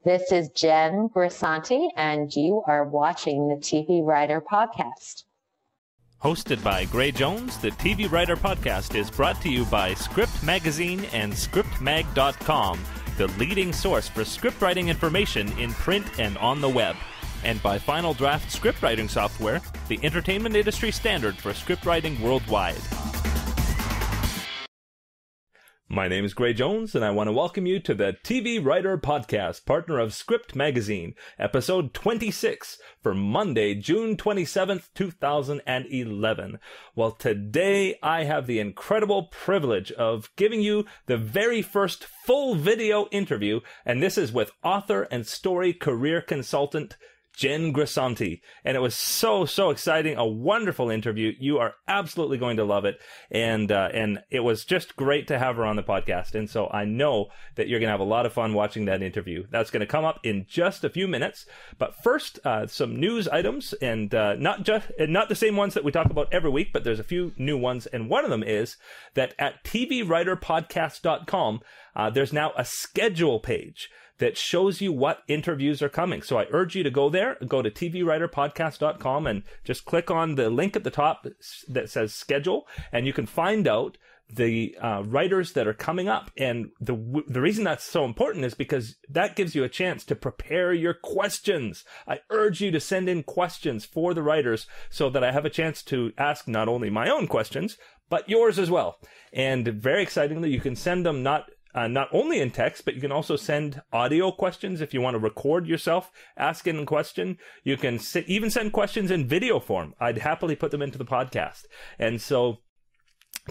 This is Jen Grisanti, and you are watching the TV Writer Podcast. Hosted by Gray Jones, the TV Writer Podcast is brought to you by Script Magazine and ScriptMag.com, the leading source for scriptwriting information in print and on the web, and by Final Draft scriptwriting software, the entertainment industry standard for scriptwriting worldwide. My name is Gray Jones, and I want to welcome you to the TV Writer Podcast, partner of Script Magazine, episode 26 for Monday, June 27th, 2011. Well, today I have the incredible privilege of giving you the very first full video interview, and this is with author and story career consultant Jen Grisanti. And it was so exciting. A wonderful interview. You are absolutely going to love it. And it was just great to have her on the podcast. And so I know that you're going to have a lot of fun watching that interview. That's going to come up in just a few minutes. But first, some news items, and not the same ones that we talk about every week, but there's a few new ones. And one of them is that at tvwriterpodcast.com, there's now a schedule page that shows you what interviews are coming. So I urge you to go there, go to tvwriterpodcast.com and just click on the link at the top that says schedule, and you can find out the writers that are coming up. And the reason that's so important is because that gives you a chance to prepare your questions. I urge you to send in questions for the writers so that I have a chance to ask not only my own questions, but yours as well. And very excitingly, you can send them not only in text, but you can also send audio questions if you want to record yourself asking a question. You can even send questions in video form. I'd happily put them into the podcast. And so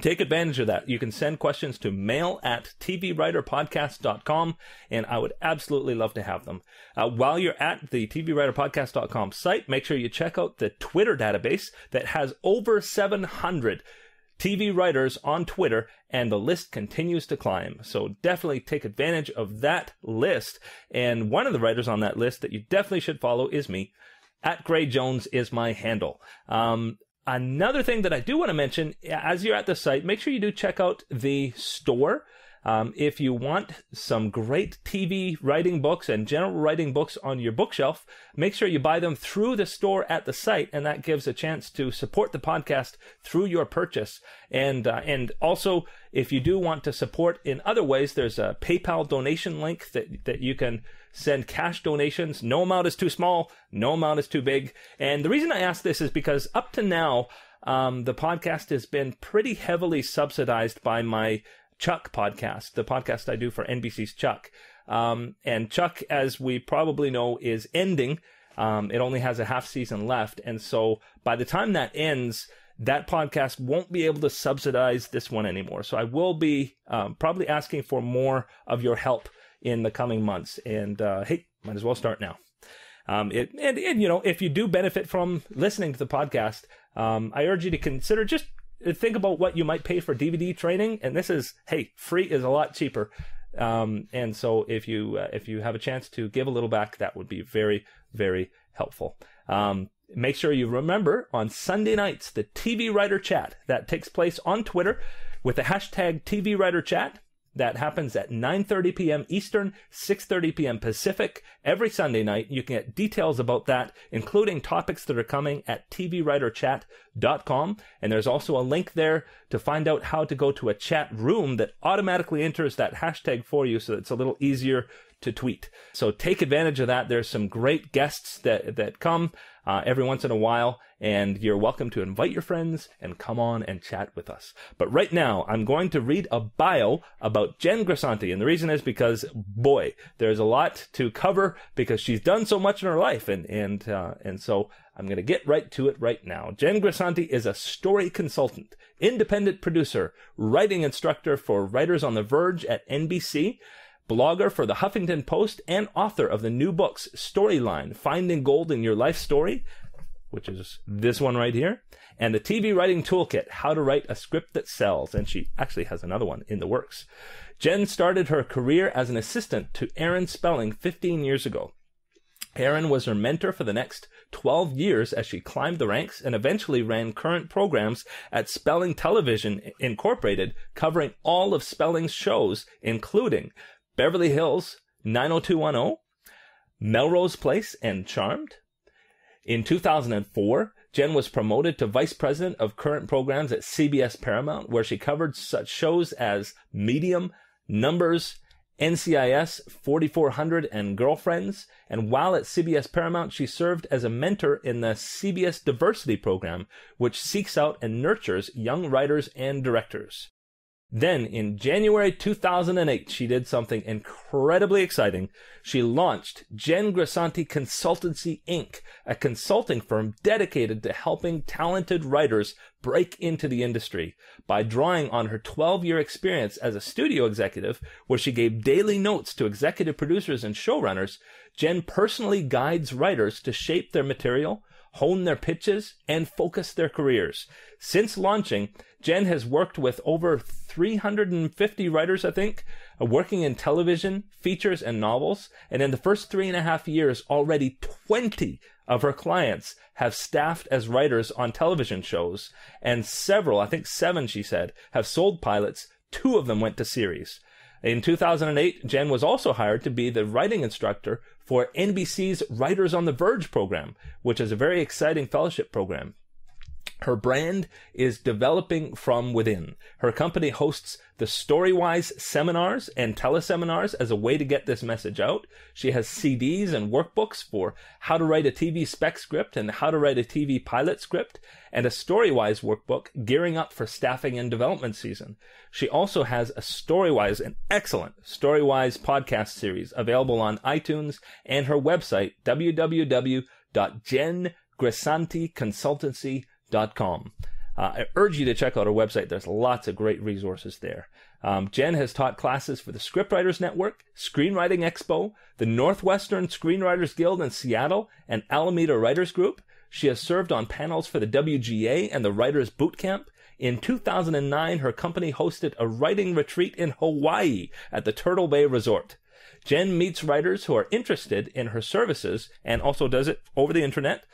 take advantage of that. You can send questions to mail@tvwriterpodcast.com, and I would absolutely love to have them. While you're at the tvwriterpodcast.com site, make sure you check out the Twitter database that has over 700 TV writers on Twitter, and the list continues to climb. So definitely take advantage of that list. And one of the writers on that list that you definitely should follow is me. @GrayJones is my handle. Another thing that I do want to mention, as you're at the site, make sure you do check out the store. If you want some great TV writing books and general writing books on your bookshelf, make sure you buy them through the store at the site, and that gives a chance to support the podcast through your purchase. And also, if you do want to support in other ways, there's a PayPal donation link that you can send cash donations. No amount is too small, no amount is too big. And the reason I ask this is because up to now, the podcast has been pretty heavily subsidized by my Chuck podcast, the podcast I do for NBC's Chuck. And Chuck, as we probably know, is ending. It only has a half season left. And so by the time that ends, that podcast won't be able to subsidize this one anymore. So I will be probably asking for more of your help in the coming months. And hey, might as well start now. And you know, if you do benefit from listening to the podcast, I urge you to consider just think about what you might pay for DVD training, and this is, hey, free is a lot cheaper. And so if you have a chance to give a little back, that would be very, very helpful. Make sure you remember on Sunday nights, the TV Writer Chat that takes place on Twitter with the hashtag TV Writer Chat. That happens at 9:30 p.m. Eastern, 6:30 p.m. Pacific, every Sunday night. You can get details about that, including topics that are coming at tvwriterchat.com. And there's also a link there to find out how to go to a chat room that automatically enters that hashtag for you, so it's a little easier to tweet. So take advantage of that. There's some great guests that come every once in a while, and you're welcome to invite your friends and come on and chat with us. But right now, I'm going to read a bio about Jen Grisanti, and the reason is because, boy, there's a lot to cover because she's done so much in her life, and so I'm going to get right to it right now. Jen Grisanti is a story consultant, independent producer, writing instructor for writers on The Verge at NBC, blogger for the Huffington Post, and author of the new books Storyline, Finding Gold in Your Life Story, which is this one right here, and the TV Writing Toolkit, How to Write a Script That Sells, and she actually has another one in the works. Jen started her career as an assistant to Aaron Spelling 15 years ago. Aaron was her mentor for the next 12 years as she climbed the ranks and eventually ran current programs at Spelling Television Incorporated, covering all of Spelling's shows, including Beverly Hills 90210, Melrose Place and Charmed. In 2004, Jen was promoted to Vice President of Current Programs at CBS Paramount, where she covered such shows as Medium, Numbers, NCIS, 4400, and Girlfriends. And while at CBS Paramount, she served as a mentor in the CBS Diversity Program, which seeks out and nurtures young writers and directors. Then, in January 2008, she did something incredibly exciting. She launched Jen Grisanti Consultancy, Inc., a consulting firm dedicated to helping talented writers break into the industry by drawing on her 12-year experience as a studio executive, where she gave daily notes to executive producers and showrunners. Jen personally guides writers to shape their material, hone their pitches, and focus their careers. Since launching, Jen has worked with over 350 writers, I think, working in television, features, and novels. And in the first 3.5 years, already 20 of her clients have staffed as writers on television shows. And several, I think 7, she said, have sold pilots. 2 of them went to series. In 2008, Jen was also hired to be the writing instructor for NBC's Writers on the Verge program, which is a very exciting fellowship program. Her brand is developing from within. Her company hosts the Storywise seminars and teleseminars as a way to get this message out. She has CDs and workbooks for how to write a TV spec script and how to write a TV pilot script, and a Storywise workbook gearing up for staffing and development season. She also has a Storywise, an excellent Storywise podcast series available on iTunes and her website, www.jengrisanticonsultancy.com. I urge you to check out our website. There's lots of great resources there. Jen has taught classes for the Scriptwriters Network, Screenwriting Expo, the Northwestern Screenwriters Guild in Seattle, and Alameda Writers Group. She has served on panels for the WGA and the Writers Boot Camp. In 2009, her company hosted a writing retreat in Hawaii at the Turtle Bay Resort. Jen meets writers who are interested in her services and also does it over the internet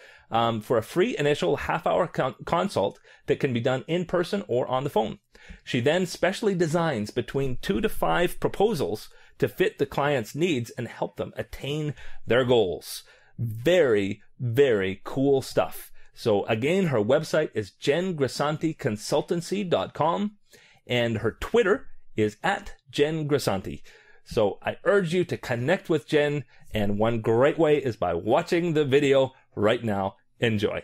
for a free initial half-hour consult that can be done in person or on the phone. She then specially designs between 2 to 5 proposals to fit the client's needs and help them attain their goals. Very, very cool stuff. So again, her website is jengrisanticonsultancy.com and her Twitter is @JenGrisanti. So I urge you to connect with Jen, and one great way is by watching the video right now. Enjoy.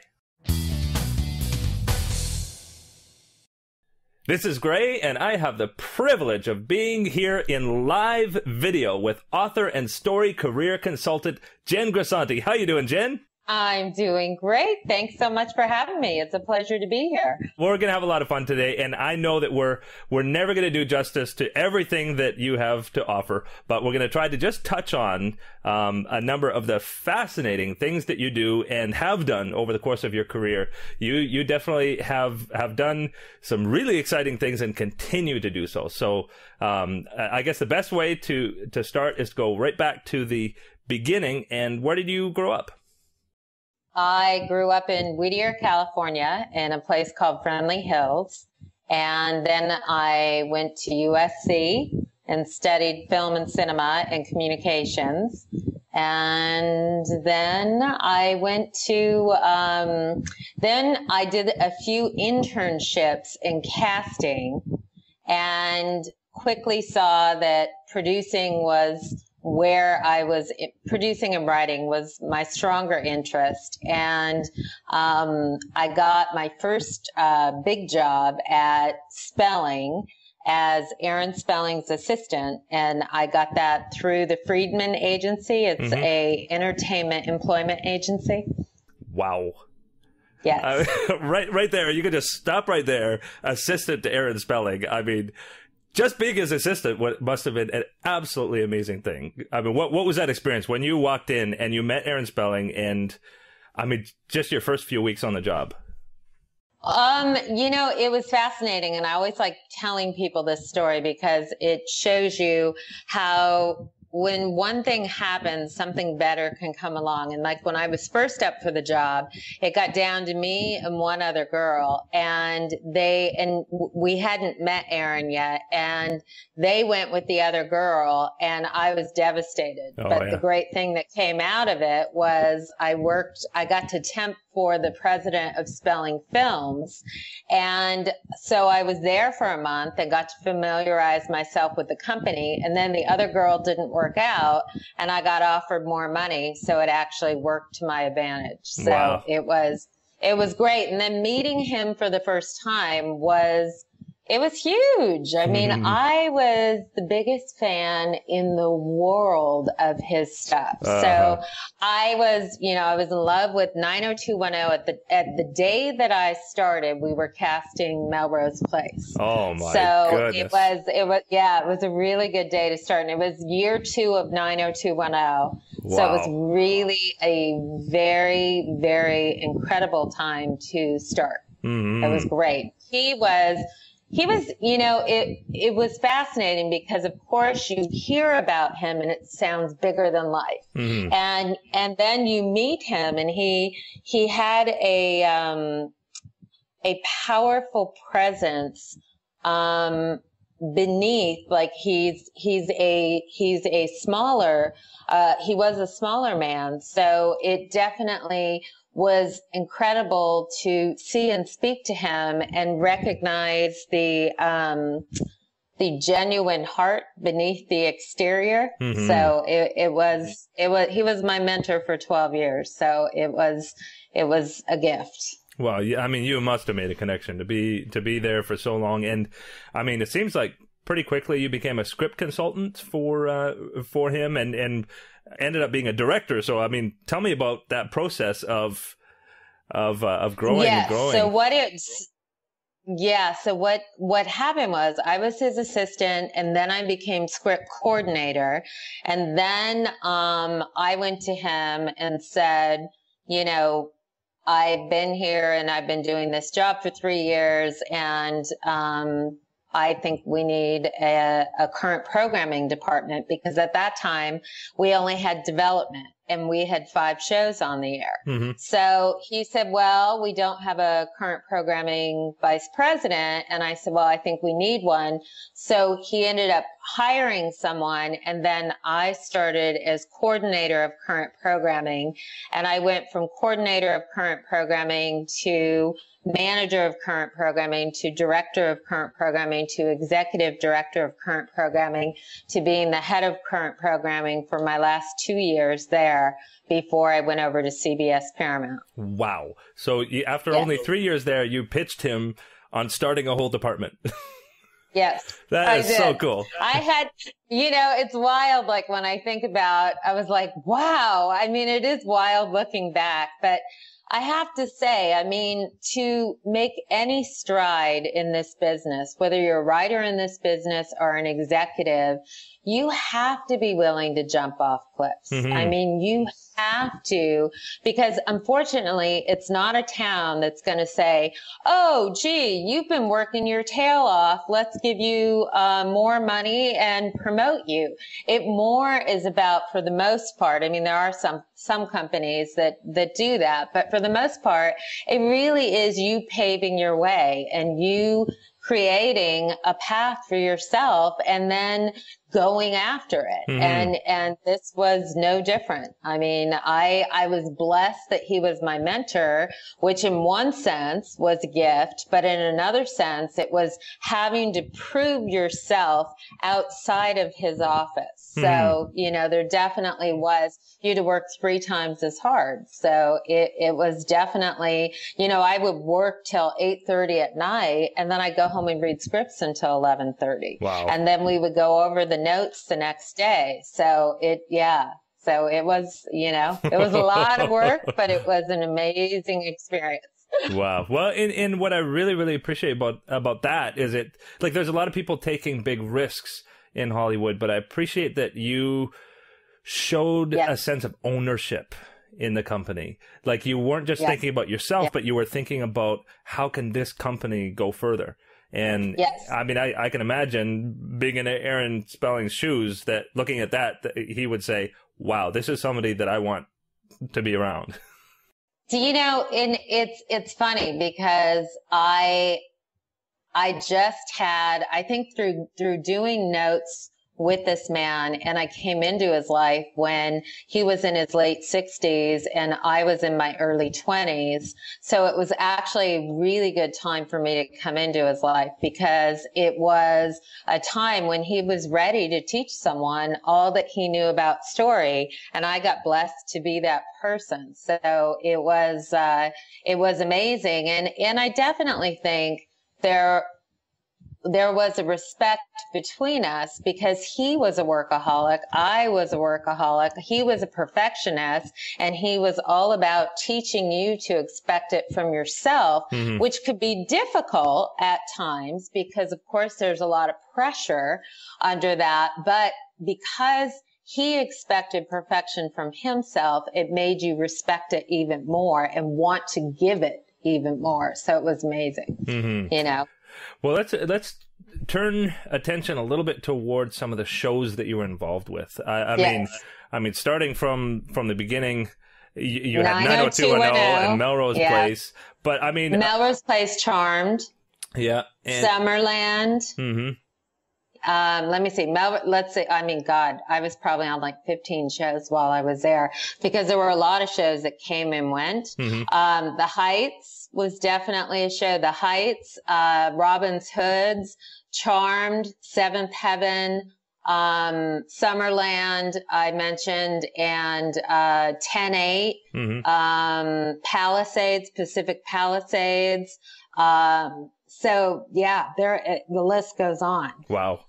This is Gray, and I have the privilege of being here in live video with author and story career consultant Jen Grisanti. How you doing, Jen? I'm doing great. Thanks so much for having me. It's a pleasure to be here. We're going to have a lot of fun today, and I know that we're never going to do justice to everything that you have to offer, but we're going to try to just touch on a number of the fascinating things that you do and have done over the course of your career. You definitely have done some really exciting things and continue to do so. So I guess the best way to start is to go right back to the beginning. And where did you grow up? I grew up in Whittier, California, in a place called Friendly Hills. And then I went to USC and studied film and cinema and communications. And then I went to, then I did a few internships in casting and quickly saw that producing and writing was my stronger interest. And I got my first big job at Spelling as Aaron Spelling's assistant. And I got that through the Friedman Agency. It's a entertainment employment agency. Wow. Yes. Right there. You could just stop right there. Assistant to Aaron Spelling. I mean, just being his assistant must have been an absolutely amazing thing. I mean, what was that experience when you walked in and you met Aaron Spelling and, I mean, just your first few weeks on the job? It was fascinating. And I always like telling people this story because it shows you how when one thing happens, something better can come along. And like when I was first up for the job, it got down to me and one other girl, and we hadn't met Aaron yet, and they went with the other girl, and I was devastated. But the great thing that came out of it was I got to temp for the president of Spelling Films. And so I was there for a month and got to familiarize myself with the company. And then the other girl didn't work out, and I got offered more money. So it actually worked to my advantage. So it was great. And then meeting him for the first time was huge. I mean, I was the biggest fan in the world of his stuff. So I was in love with 90210. At the day that I started, we were casting Melrose Place. Oh my goodness. It was a really good day to start. And it was year 2 of 90210. Wow. So it was really a very, very incredible time to start. It was great. He was, it was fascinating because of course you hear about him and it sounds bigger than life. And then you meet him, and he had a powerful presence, beneath, like he was a smaller man. So it definitely was incredible to see and speak to him and recognize the genuine heart beneath the exterior. So he was my mentor for 12 years. So it was a gift. Well, yeah, I mean, you must have made a connection to be there for so long. And I mean, it seems like pretty quickly you became a script consultant for him and ended up being a director. So, I mean, tell me about that process of growing and growing. So what happened was I was his assistant, and then I became script coordinator. And then, I went to him and said, I've been here and I've been doing this job for 3 years, and, I think we need a current programming department, because at that time we only had development and we had 5 shows on the air. So he said, well, we don't have a current programming vice president. And I said, well, I think we need one. So he ended up hiring someone, and then I started as coordinator of current programming. And I went from coordinator of current programming to manager of current programming to director of current programming to executive director of current programming to being the head of current programming for my last 2 years there before I went over to CBS Paramount. Wow. So after only 3 years there, you pitched him on starting a whole department. Yes. That is so cool. I had, it's wild. Like when I think about, I was like, wow. I mean, it is wild looking back, but I have to say, I mean, to make any stride in this business, whether you're a writer in this business or an executive, you have to be willing to jump off cliffs. I mean, you have to, because unfortunately, it's not a town that's going to say, oh, gee, you've been working your tail off. Let's give you more money and promote you. It more is about, for the most part, I mean, there are some companies that do that, but for the most part, it really is you paving your way and you creating a path for yourself and then going after it. And this was no different. I mean, I was blessed that he was my mentor, which in one sense was a gift, but in another sense, it was having to prove yourself outside of his office. So, there definitely was, you had to work 3 times as hard. So it was definitely, I would work till 8:30 at night, and then I'd go home and read scripts until 11:30. Wow. And then we would go over the notes the next day. So it was, it was a lot of work, but it was an amazing experience. Wow. Well, and what I really, really appreciate about that is it, like, there's a lot of people taking big risks in Hollywood, but I appreciate that you showed a sense of ownership in the company. Like, you weren't just thinking about yourself, but you were thinking about how can this company go further? And yes. I mean, I can imagine being in Aaron Spelling's shoes, that looking at that, he would say, wow, this is somebody that I want to be around. Do you know, it's funny because I just had, I think through doing notes with this man, and I came into his life when he was in his late 60s and I was in my early 20s. So it was actually a really good time for me to come into his life, because it was a time when he was ready to teach someone all that he knew about story. And I got blessed to be that person. So it was amazing. And I definitely think there was a respect between us, because he was a workaholic. I was a workaholic. He was a perfectionist, and he was all about teaching you to expect it from yourself, which could be difficult at times because, of course, there's a lot of pressure under that. But because he expected perfection from himself, it made you respect it even more and want to give it even more. So it was amazing, you know. Well, let's turn attention a little bit towards some of the shows that you were involved with. I mean, starting from the beginning, you had 90210 and Melrose Place, but I mean, Melrose Place, Charmed, and Summerland. Let me see. Let's see. I mean, God, I was probably on like 15 shows while I was there, because there were a lot of shows that came and went. The Heights was definitely a show. The Heights, Robin's Hoods, Charmed, Seventh Heaven, Summerland, I mentioned, and 10/8, Palisades, Pacific Palisades. So yeah, the list goes on. Wow.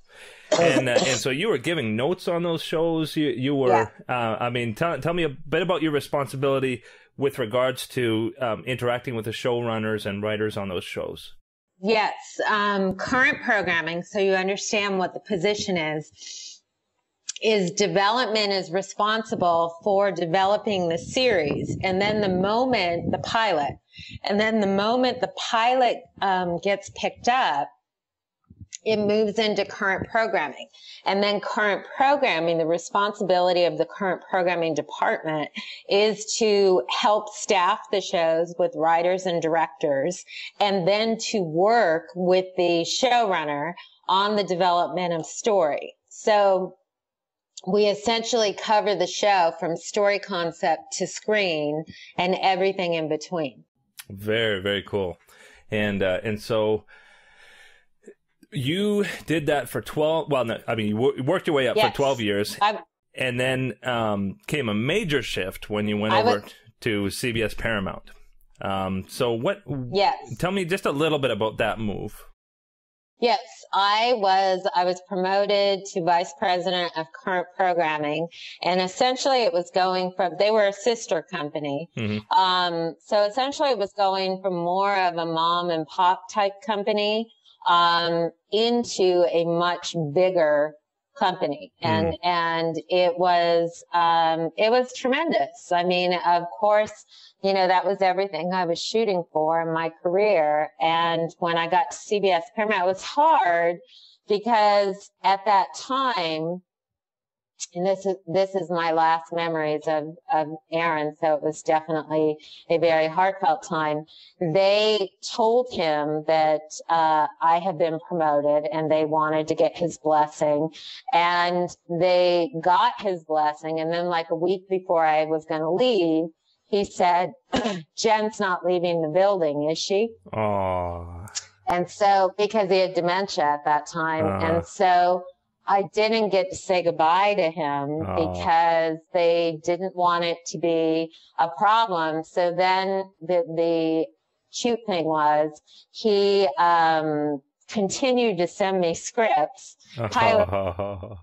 And so you were giving notes on those shows. You were, I mean, tell me a bit about your responsibility with regards to interacting with the showrunners and writers on those shows. Yes. Current programming, so you understand what the position is development is responsible for developing the series. And then the moment the pilot gets picked up, it moves into current programming. And then current programming, the responsibility of the current programming department is to help staff the shows with writers and directors, and then to work with the showrunner on the development of story. So we essentially cover the show from story concept to screen and everything in between. Very, very cool. And so you did that for 12, well, no, I mean, you worked your way up for 12 years. And then came a major shift when you went over to CBS Paramount. So tell me just a little bit about that move. Yes, I was promoted to vice president of current programming, and essentially it was going from, they were a sister company. So essentially it was going from more of a mom and pop type company, into a much bigger company. And it was tremendous. I mean, of course, you know, that was everything I was shooting for in my career. And when I got to CBS Paramount, it was hard because at that time, and this is my last memories of Aaron, so it was definitely a very heartfelt time. They told him that I had been promoted and they wanted to get his blessing, and they got his blessing. And then like a week before I was going to leave, he said, Jen's not leaving the building, is she? Oh. And so, because he had dementia at that time. And so I didn't get to say goodbye to him because they didn't want it to be a problem. So then the cute thing was he continued to send me scripts, pilot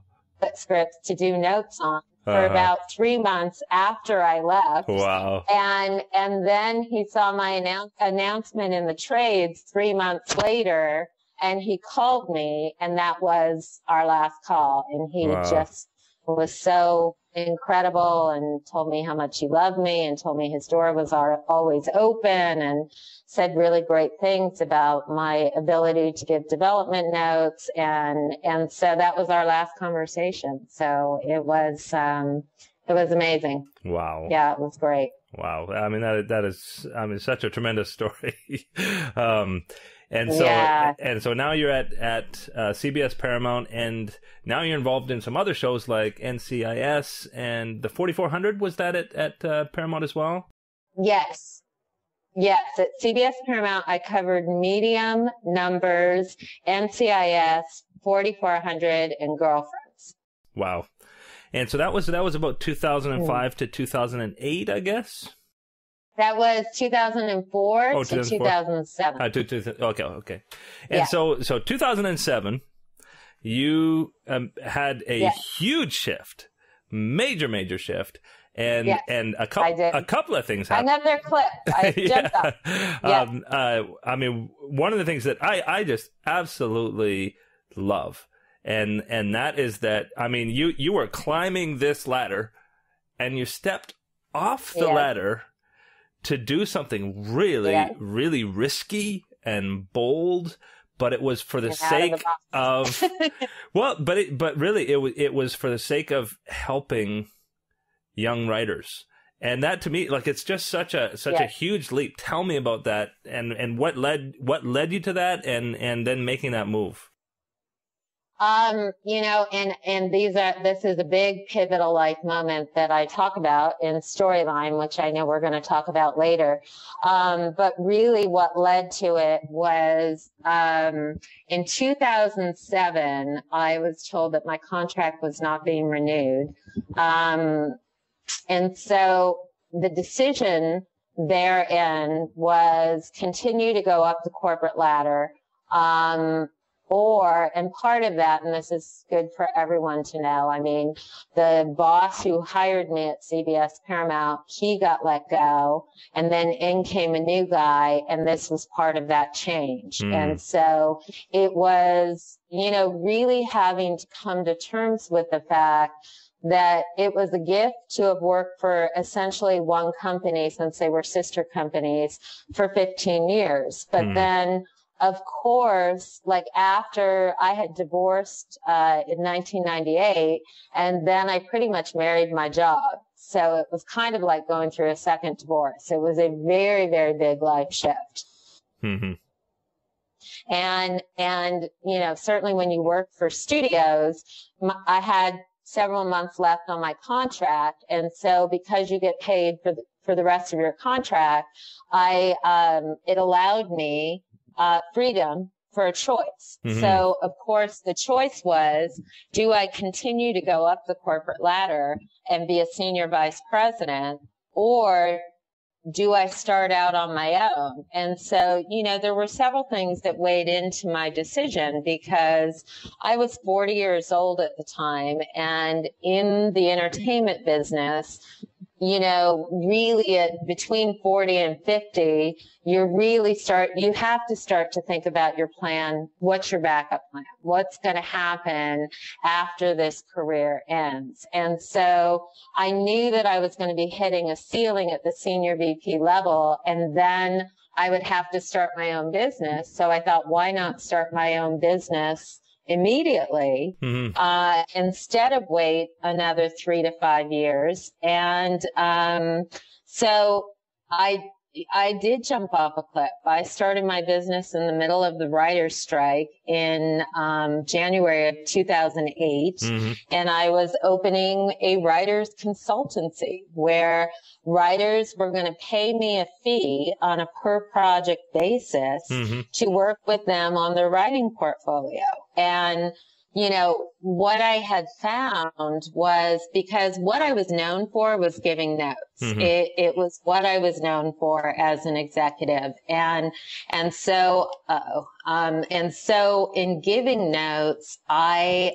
scripts to do notes on for about 3 months after I left. Wow. And then he saw my announcement in the trades 3 months later, and he called me, and that was our last call. And he just was so incredible and told me how much he loved me and told me his door was always open and said really great things about my ability to give development notes. And so that was our last conversation. So it was amazing. Wow. Yeah, it was great. Wow. I mean, that is, I mean, such a tremendous story. And so now you're at CBS Paramount, and now you're involved in some other shows like NCIS and the 4400. Was that at Paramount as well? Yes. Yes. At CBS Paramount, I covered medium, numbers, NCIS, 4400, and girlfriends. Wow. And so that was about 2005 to 2008, I guess. That was 2004 to 2007. Okay. And so 2007, you had a huge shift, major shift, and a couple of things happened. Another clip. I jumped up. I mean, one of the things that I just absolutely love, and that is that, I mean, you were climbing this ladder, and you stepped off the ladder to do something really risky and bold, but it was for the sake of but really it was for the sake of helping young writers. And that, to me, like, it's just such a huge leap. Tell me about that, and what led you to that, and then making that move. You know, and this is a big pivotal life moment that I talk about in Storyline, which I know we're going to talk about later. But really what led to it was, in 2007, I was told that my contract was not being renewed. And so the decision therein was continue to go up the corporate ladder, and part of that, and this is good for everyone to know, I mean, the boss who hired me at CBS Paramount, he got let go, and then in came a new guy, and this was part of that change. And so it was, you know, really having to come to terms with the fact that it was a gift to have worked for essentially one company, since they were sister companies, for 15 years. But then, of course, like after I had divorced in 1998, and then I pretty much married my job. So it was kind of like going through a second divorce. It was a very, very big life shift. And, you know, certainly when you work for studios, I had several months left on my contract. And so because you get paid for the rest of your contract, it allowed me freedom for a choice. So, of course, the choice was, do I continue to go up the corporate ladder and be a senior vice president, or do I start out on my own? And so, you know, there were several things that weighed into my decision, because I was 40 years old at the time, and in the entertainment business, you know, really between 40 and 50, you have to start to think about your plan. What's your backup plan? What's going to happen after this career ends? And so I knew that I was going to be hitting a ceiling at the senior VP level, and then I would have to start my own business. So I thought, why not start my own business immediately, instead of wait another 3 to 5 years. And so I did jump off a cliff. I started my business in the middle of the writers' strike in January of 2008, and I was opening a writers' consultancy where writers were going to pay me a fee on a per project basis to work with them on their writing portfolio. And you know, what I had found was, because what I was known for was giving notes. It was what I was known for as an executive. And so in giving notes, I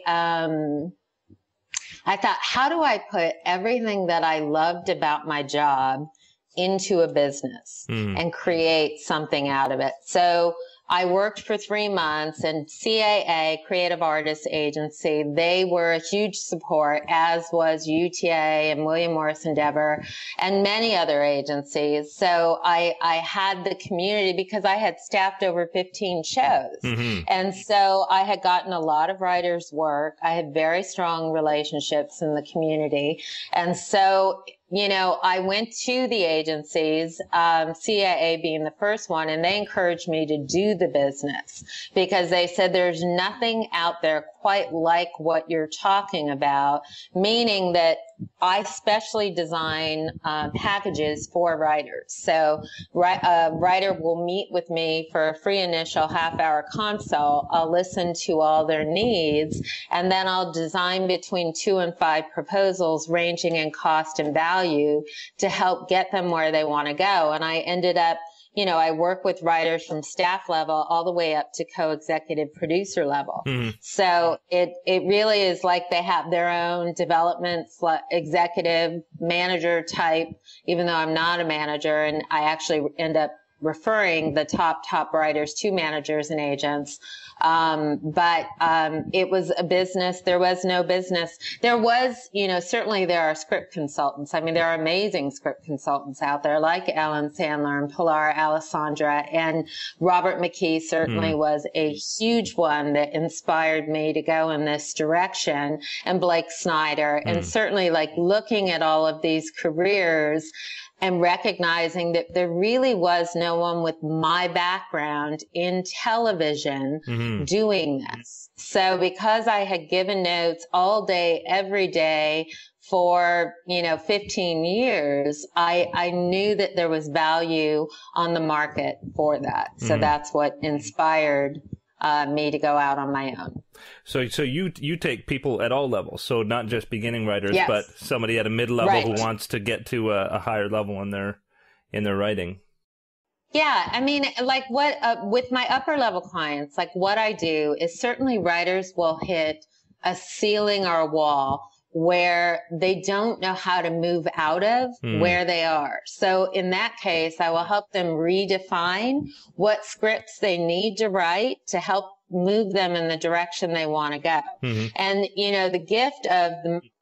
thought, how do I put everything that I loved about my job into a business and create something out of it? So I worked for 3 months, and CAA, Creative Artists Agency, they were a huge support, as was UTA and William Morris Endeavor and many other agencies. So I had the community because I had staffed over 15 shows. Mm-hmm. And so I had gotten a lot of writers' work. I had very strong relationships in the community. And so, you know, I went to the agencies, CAA being the first one, and they encouraged me to do the business because they said there's nothing out there quite like what you're talking about, meaning that I specially design packages for writers. So a writer will meet with me for a free initial half-hour consult. I'll listen to all their needs, and then I'll design between 2 and 5 proposals ranging in cost and value to help get them where they want to go. And I ended up, you know, I work with writers from staff level all the way up to co-executive producer level. Mm-hmm. So it really is like they have their own development executive manager type, even though I'm not a manager, and I actually end up referring the top writers to managers and agents. But it was a business. There was no business. There was, you know, certainly there are script consultants. I mean, there are amazing script consultants out there like Ellen Sandler and Pilar Alessandra, and Robert McKee certainly was a huge one that inspired me to go in this direction, and Blake Snyder, and certainly like looking at all of these careers and recognizing that there really was no one with my background in television doing this. So because I had given notes all day, every day for, you know, 15 years, I knew that there was value on the market for that. So that's what inspired me to go out on my own. So you take people at all levels, so not just beginning writers, yes, but somebody at a mid-level who wants to get to a higher level in their writing. Yeah, I mean, like what with my upper level clients, like what I do is certainly writers will hit a ceiling or a wall where they don't know how to move out of where they are. So in that case, I will help them redefine what scripts they need to write to help move them in the direction they want to go. And, you know, the gift of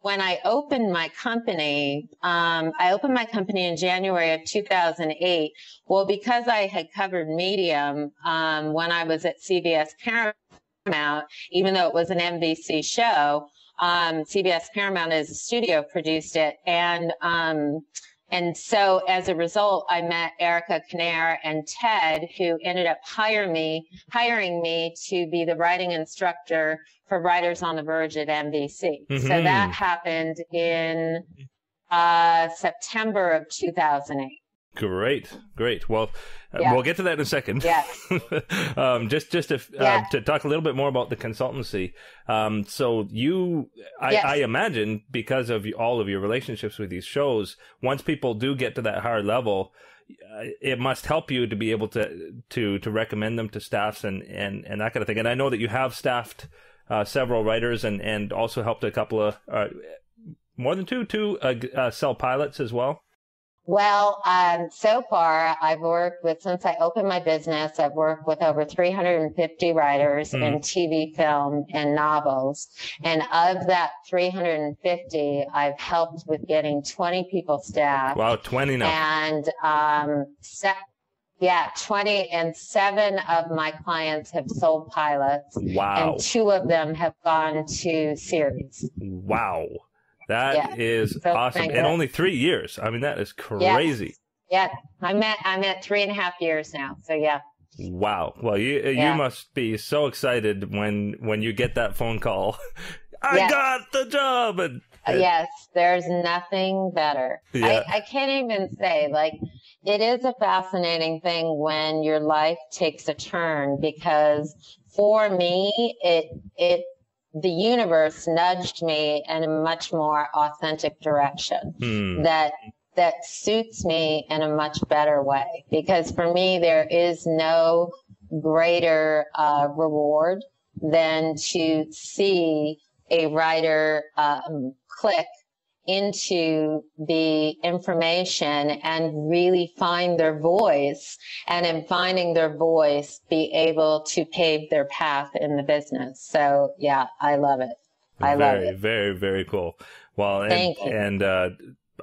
when I opened my company, in January of 2008. Well, because I had covered Medium, when I was at CBS Paramount, even though it was an NBC show, CBS Paramount as a studio produced it. And so as a result, I met Erica Kinnair and Ted, who ended up hiring me to be the writing instructor for writers on the Verge at NBC. So that happened in September of 2008. Great. Well, we'll get to that in a second. Yes. Just to talk a little bit more about the consultancy. So I imagine because of all of your relationships with these shows, once people do get to that higher level, it must help you to be able to recommend them to staffs and that kind of thing. And I know that you have staffed several writers and also helped a couple of more than two sell pilots as well. Well, so far I've worked with, since I opened my business, I've worked with over 350 writers in TV, film, and novels. And of that 350, I've helped with getting 20 people staffed. Wow, 20 now. And 20, and 7 of my clients have sold pilots. Wow. And 2 of them have gone to series. Wow. That is awesome. In only 3 years. I mean, that is crazy. Yeah. I'm at 3.5 years now. So yeah. Wow. Well, you must be so excited when you get that phone call. I got the job. And yes, there's nothing better. Yeah. I can't even say, like, it is a fascinating thing when your life takes a turn, because for me, the universe nudged me in a much more authentic direction that suits me in a much better way. Because for me, there is no greater reward than to see a writer click into the information and really find their voice, and in finding their voice, be able to pave their path in the business. So yeah, I love it. I love it. Very, very cool. Well, Thank you. And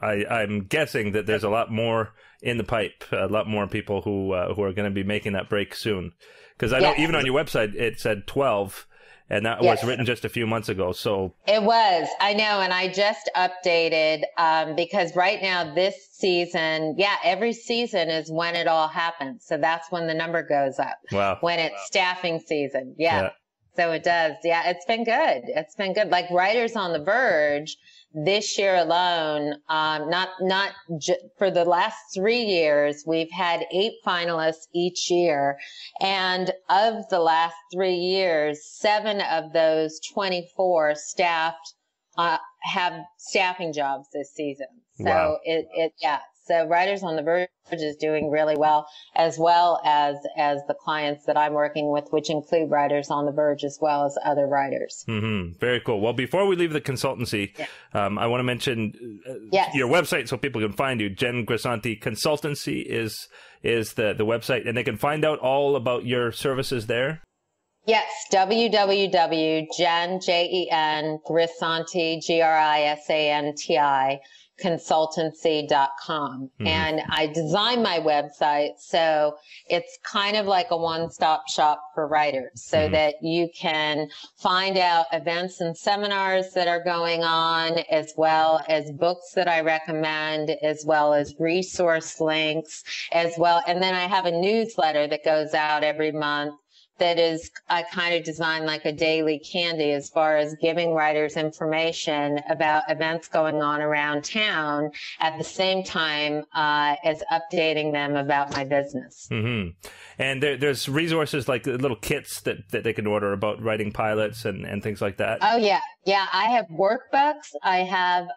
I'm guessing that there's a lot more in the pipe, a lot more people who are going to be making that break soon. Because I know even on your website, it said 12. And that was written just a few months ago. So it was, I know. And I just updated, because right now this season, every season is when it all happens. So that's when the number goes up. Wow. When it's staffing season. Yeah. So it does. Yeah. It's been good. It's been good. Like Writers on the Verge this year alone, for the last 3 years, we've had 8 finalists each year. And of the last 3 years, 7 of those 24 staffed, have staffing jobs this season. So wow. So Writers on the Verge is doing really well as the clients that I'm working with, which include Writers on the Verge as well as other writers. Mm-hmm. Very cool. Well, before we leave the consultancy, I want to mention your website so people can find you. Jen Grisanti Consultancy is the website, and they can find out all about your services there. Yes, www.Jen, Jen, Grisanti, Grisanti, consultancy.com. Mm-hmm. And I designed my website so it's kind of like a one-stop shop for writers, so that you can find out events and seminars that are going on, as well as books that I recommend, as well as resource links as well. And then I have a newsletter that goes out every month that is, I kind of designed like a daily candy as far as giving writers information about events going on around town at the same time as updating them about my business. Mm-hmm. And there's resources like little kits that they can order about writing pilots and things like that. Oh, yeah. Yeah, I have workbooks. I have,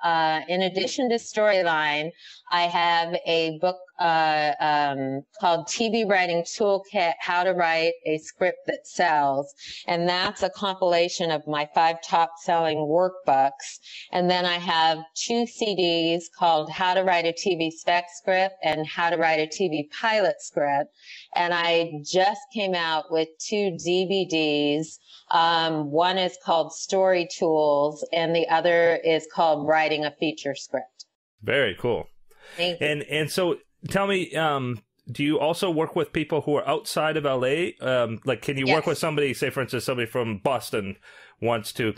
in addition to Storyline, I have a book called TV Writing Toolkit, How to Write a Script That Sells. And that's a compilation of my 5 top-selling workbooks. And then I have 2 CDs called How to Write a TV Spec Script and How to Write a TV Pilot Script. And I just came out with 2 DVDs. One is called Story Tools, and the other is called Writing a Feature Script. Very cool. Thank you. And so tell me, do you also work with people who are outside of LA? Like, can you work with somebody, say, for instance, somebody from Boston wants to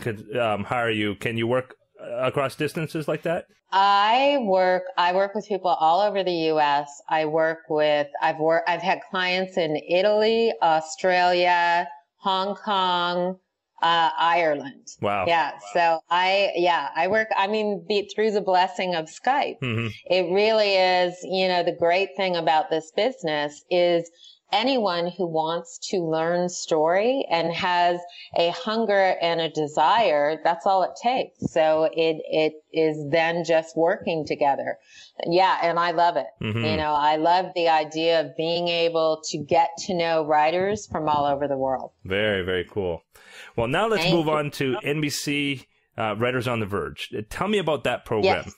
hire you? Can you work across distances like that? I work with people all over the U.S. I've had clients in Italy, Australia, Hong Kong, Ireland. Wow. Yeah. So I work, through the blessing of Skype. Mm-hmm. It really is, the great thing about this business is anyone who wants to learn story and has a hunger and a desire, that's all it takes. So it is then just working together. Yeah. And I love it. Mm-hmm. I love the idea of being able to get to know writers from all over the world. Very, very cool. Well, now let's move on to NBC Writers on the Verge. Tell me about that program.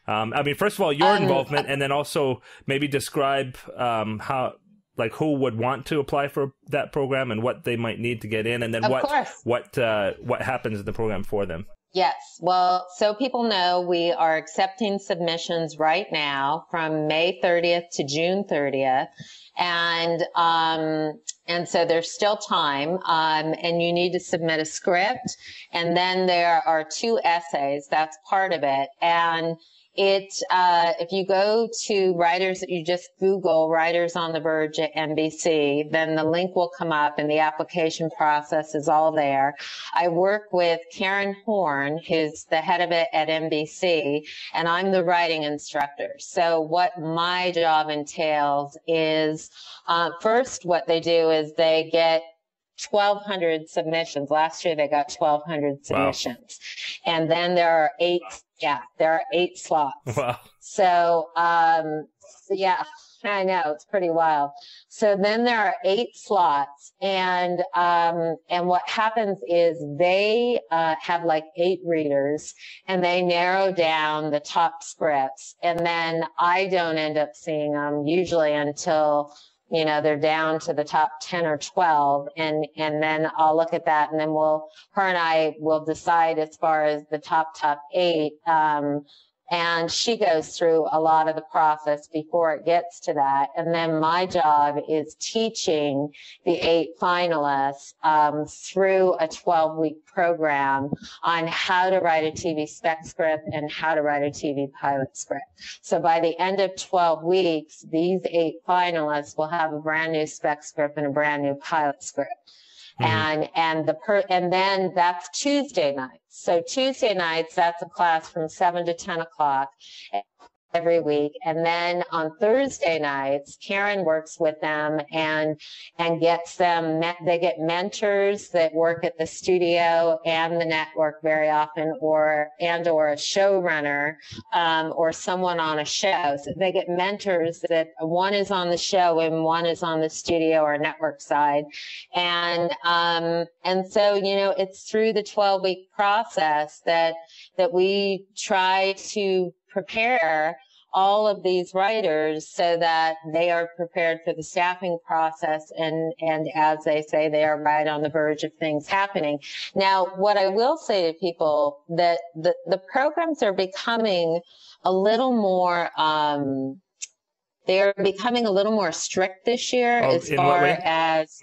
Yes. First of all, your involvement, and then also maybe describe who would want to apply for that program and what they might need to get in, and then what happens in the program for them. Yes. Well, so people know we are accepting submissions right now from May 30th to June 30th. And so there's still time, and you need to submit a script. And then there are 2 essays. That's part of it. And if you go to Writers, you just Google Writers on the Verge at NBC, then the link will come up and the application process is all there. I work with Karen Horn, who's the head of it at NBC, and I'm the writing instructor. So what my job entails is, first what they do is they get 1,200 submissions. Last year they got 1,200 submissions. Wow. And then there are 8 Yeah, there are 8 slots. Wow. So, yeah, I know, it's pretty wild. So then there are 8 slots, and what happens is they have like 8 readers, and they narrow down the top scripts, and then I don't end up seeing them usually until, you know, they're down to the top 10 or 12, and then I'll look at that, and then her and I will decide as far as the top 8. And she goes through a lot of the process before it gets to that. And then my job is teaching the 8 finalists through a 12-week program on how to write a TV spec script and how to write a TV pilot script. So by the end of 12 weeks, these 8 finalists will have a brand new spec script and a brand new pilot script. And then that's Tuesday nights. So Tuesday nights, that's a class from 7 to 10 o'clock every week. And then on Thursday nights, Karen works with them and gets them, they get mentors that work at the studio and the network very often, or a showrunner, or someone on a show. So they get mentors that one is on the show and one is on the studio or network side. And so, you know, it's through the 12-week process that we try to prepare all of these writers so that they are prepared for the staffing process, and as they say, they are right on the verge of things happening. Now, what I will say to people, that the programs are becoming a little more they're becoming a little more strict this year, as far as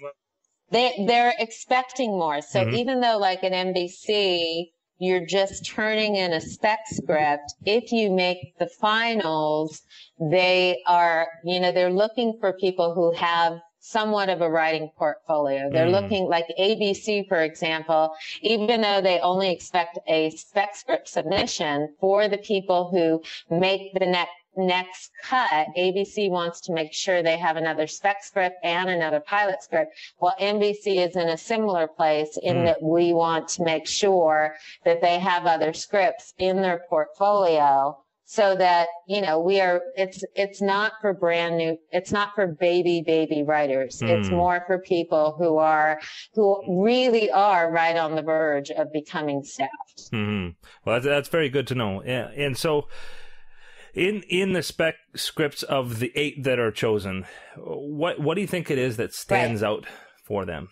they're expecting more. So even though, like at NBC, you're just turning in a spec script, if you make the finals, they are, you know, they're looking for people who have somewhat of a writing portfolio. They're looking, like ABC, for example, even though they only expect a spec script submission, for the people who make the next cut, ABC wants to make sure they have another spec script and another pilot script. Well, NBC is in a similar place in that we want to make sure that they have other scripts in their portfolio, so that, you know, it's not for brand new, it's not for baby writers. It's more for people who really are right on the verge of becoming staffed. Well, that's very good to know. Yeah. And so, in the spec scripts of the 8 that are chosen, what do you think it is that stands out for them?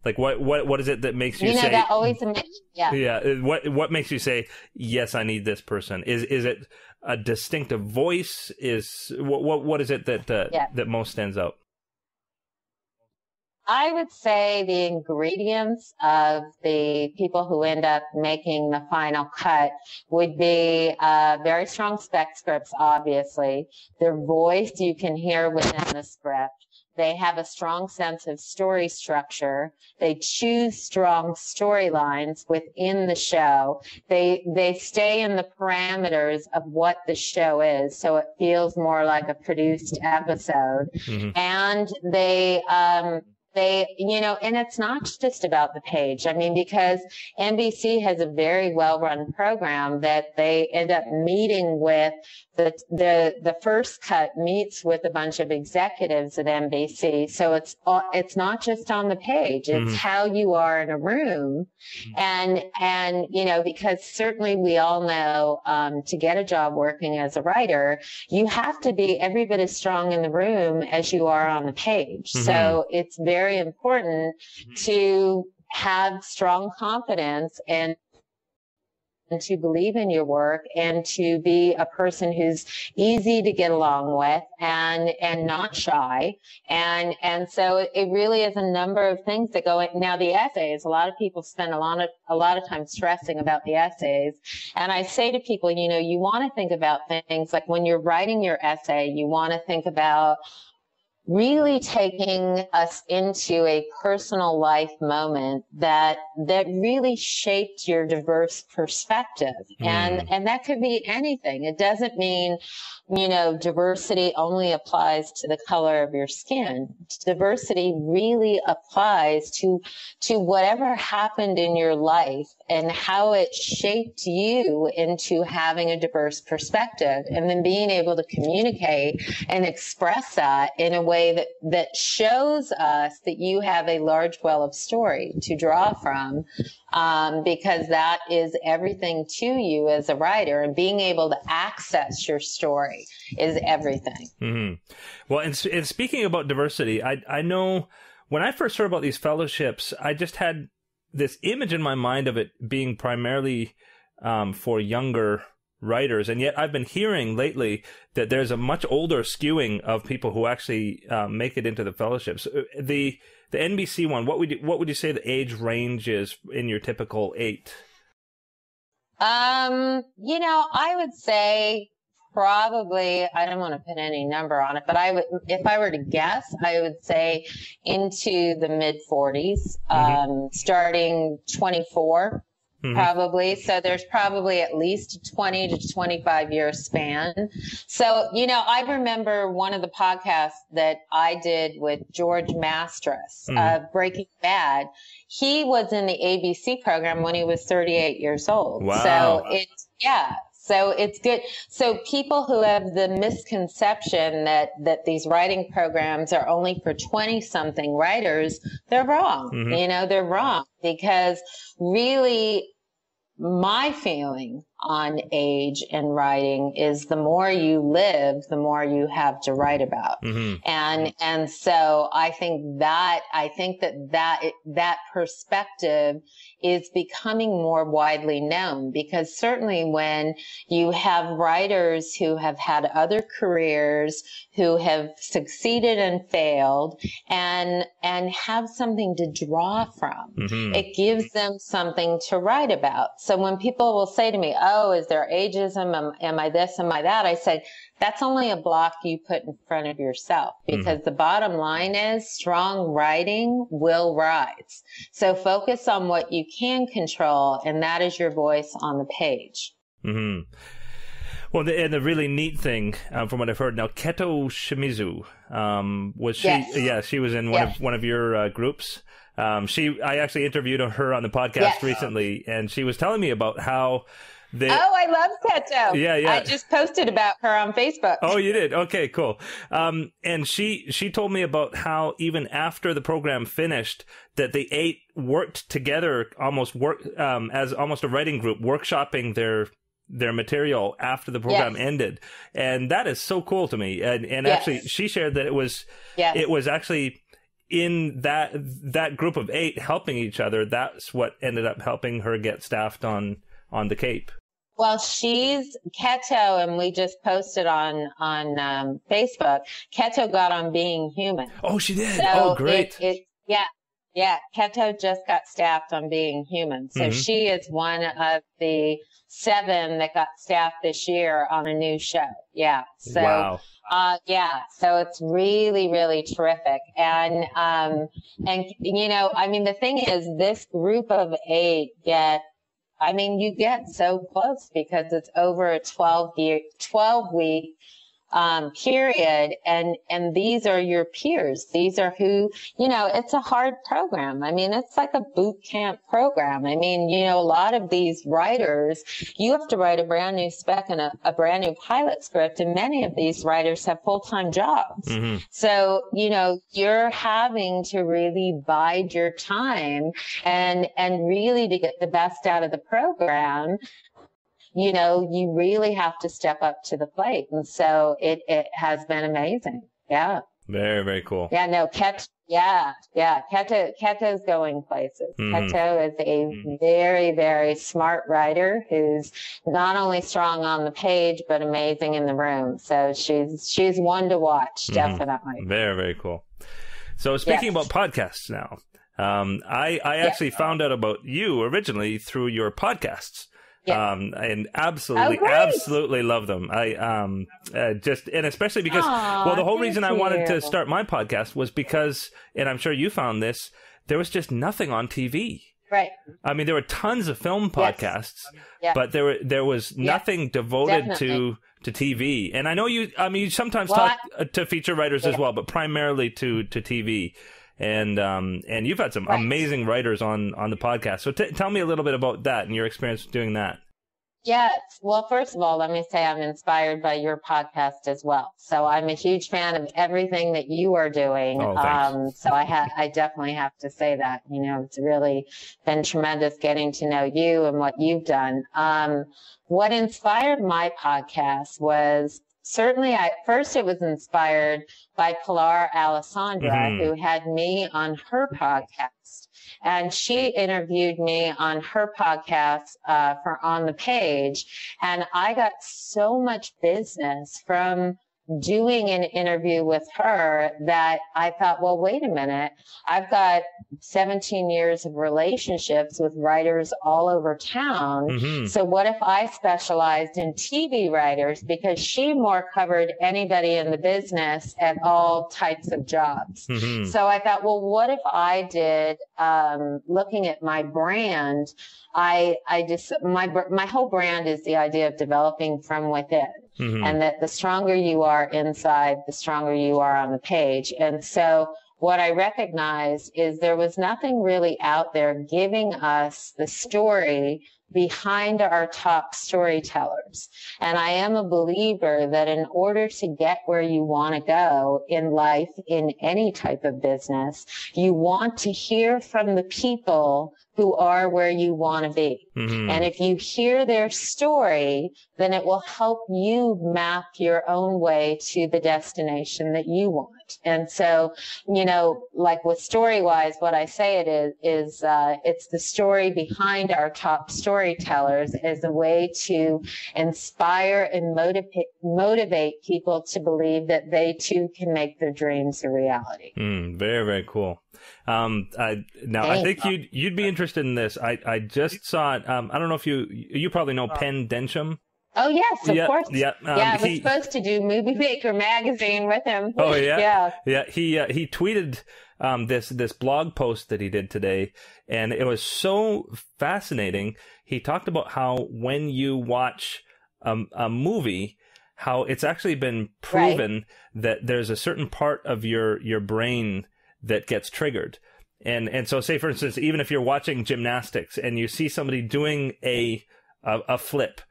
Like what is it that makes you say? That always, yeah. Yeah. What makes you say, yes, I need this person? Is it a distinctive voice? What is it that most stands out? I would say the ingredients of the people who end up making the final cut would be very strong spec scripts, obviously. Their voice you can hear within the script. They have a strong sense of story structure. They choose strong storylines within the show. They stay in the parameters of what the show is, so it feels more like a produced episode. And they, you know, and it's not just about the page. I mean, because NBC has a very well-run program that they end up meeting with the first cut meets with a bunch of executives at NBC. So it's not just on the page. It's how you are in a room. And, you know, because certainly we all know, to get a job working as a writer, you have to be every bit as strong in the room as you are on the page. So it's very important to have strong confidence and to believe in your work, and to be a person who's easy to get along with and not shy. And so it really is a number of things that go in. Now, the essays, a lot of people spend a lot of time stressing about the essays. And I say to people, you know, you want to think about things like when you're writing your essay, you want to think about really taking us into a personal life moment that really shaped your diverse perspective. And that could be anything. It doesn't mean, diversity only applies to the color of your skin. Diversity really applies to whatever happened in your life and how it shaped you into having a diverse perspective, and then being able to communicate and express that in a way that shows us that you have a large well of story to draw from, because that is everything to you as a writer, and being able to access your story is everything. Mm-hmm. Well, and speaking about diversity, I know when I first heard about these fellowships, I just had this image in my mind of it being primarily for younger writers, and yet I've been hearing lately that there's a much older skewing of people who actually make it into the fellowships. The NBC one, what would you say the age range is in your typical 8? I would say probably, I don't want to put any number on it, but if I were to guess, I would say into the mid 40s, starting 24. Probably. So there's probably at least a 20 to 25 year span. So, I remember one of the podcasts that I did with George Mastras of Breaking Bad. He was in the ABC program when he was 38 years old. Wow. So it's good. So people who have the misconception that these writing programs are only for 20-something writers, they're wrong. They're wrong, because really my feeling on age and writing is the more you live, the more you have to write about. And so I think that perspective is becoming more widely known, because certainly when you have writers who have had other careers, who have succeeded and failed, and have something to draw from, it gives them something to write about. So when people will say to me, oh, is there ageism? Am I this? Am I that? I said, that's only a block you put in front of yourself, because the bottom line is strong writing will rise. So focus on what you can control, and that is your voice on the page. Well, and the really neat thing, from what I've heard now, Keto Shimizu, was she? Yes. Yeah, she was in one of your groups. I actually interviewed her on the podcast recently, and she was telling me about how I love Keto. Yeah. I just posted about her on Facebook. Oh, you did? Okay, cool. And she told me about how even after the program finished, that the 8 worked together, as almost a writing group, workshopping their material after the program ended. And that is so cool to me. And actually, she shared that it was actually in that group of 8 helping each other. That's what ended up helping her get staffed on the Cape. Well, she's Keto, and we just posted on Facebook. Keto got on Being Human. Oh, she did. So great. Keto just got staffed on Being Human. So she is one of the 7 that got staffed this year on a new show. Yeah. So, wow. So it's really, really terrific. And the thing is, this group of 8 you get so close, because it's over a 12-week period. And these are your peers. These are who, it's a hard program. It's like a boot camp program. A lot of these writers, you have to write a brand new spec and a brand new pilot script. And many of these writers have full-time jobs. So, you're having to really bide your time and really, to get the best out of the program, you really have to step up to the plate. And so it has been amazing. Yeah. Very, very cool. Yeah, no, Keto's going places. Keto is a very, very smart writer who's not only strong on the page, but amazing in the room. So she's one to watch, definitely. Very, very cool. So speaking about podcasts now, I actually found out about you originally through your podcasts. Yeah. And absolutely love them. I and especially because, well, the whole reason I wanted to start my podcast was because, and I'm sure you found this, there was just nothing on TV. Right. I mean, there were tons of film podcasts, but there was nothing devoted to TV. And I know you sometimes talk to feature writers as well, but primarily to TV. And you've had some amazing writers on the podcast. So tell me a little bit about that and your experience doing that. Yes. Well, first of all, let me say I'm inspired by your podcast as well. So I'm a huge fan of everything that you are doing. Oh, thanks. So I definitely have to say that, it's really been tremendous getting to know you and what you've done. What inspired my podcast was certainly first it was inspired by Pilar Alessandra, who had me on her podcast. And she interviewed me on her podcast for On the Page. And I got so much business from doing an interview with her that I thought, well, wait a minute. I've got 17 years of relationships with writers all over town. So what if I specialized in TV writers, because she more covered anybody in the business at all types of jobs. So I thought, well, what if I did, looking at my brand, my whole brand is the idea of developing from within. And that the stronger you are inside, the stronger you are on the page. And so what I recognized is there was nothing really out there giving us the story behind our top storytellers. And I am a believer that in order to get where you want to go in life, in any type of business, you want to hear from the people who are where you want to be. And if you hear their story, then it will help you map your own way to the destination that you want. And so, like with StoryWise, what I say it is it's the story behind our top storytellers as a way to inspire and motivate people to believe that they too can make their dreams a reality. Very, very cool. I think you'd be interested in this. I just saw it. I don't know if you probably know Penn Densham. Oh yes, of course. Yeah, I was supposed to do Movie Maker magazine with him. Oh yeah. He tweeted this blog post that he did today, and it was so fascinating. He talked about how when you watch a movie, how it's actually been proven that there's a certain part of your brain that gets triggered. And so say, for instance, even if you're watching gymnastics and you see somebody doing a flip,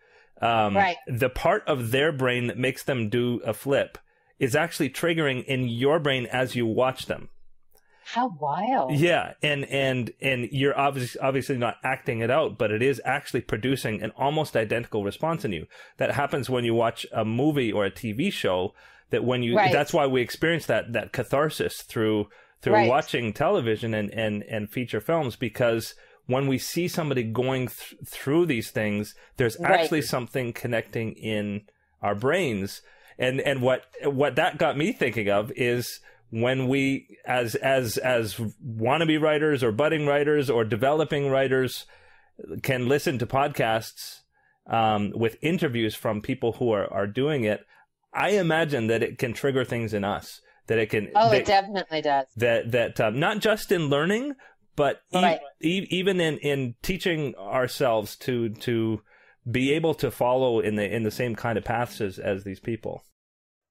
the part of their brain that makes them do a flip is actually triggering in your brain as you watch them. How wild. Yeah. And you're obviously not acting it out, but it is actually producing an almost identical response in you. That happens when you watch a movie or a TV show, that when you, that's why we experience that catharsis through watching television and feature films, because when we see somebody going through these things, there's actually something connecting in our brains. And what that got me thinking of is when we, as wannabe writers or budding writers or developing writers, can listen to podcasts with interviews from people who are doing it, I imagine that it can trigger things in us. That it can. Oh, it definitely does. That not just in learning, but even in teaching ourselves to be able to follow in the same kind of paths as these people.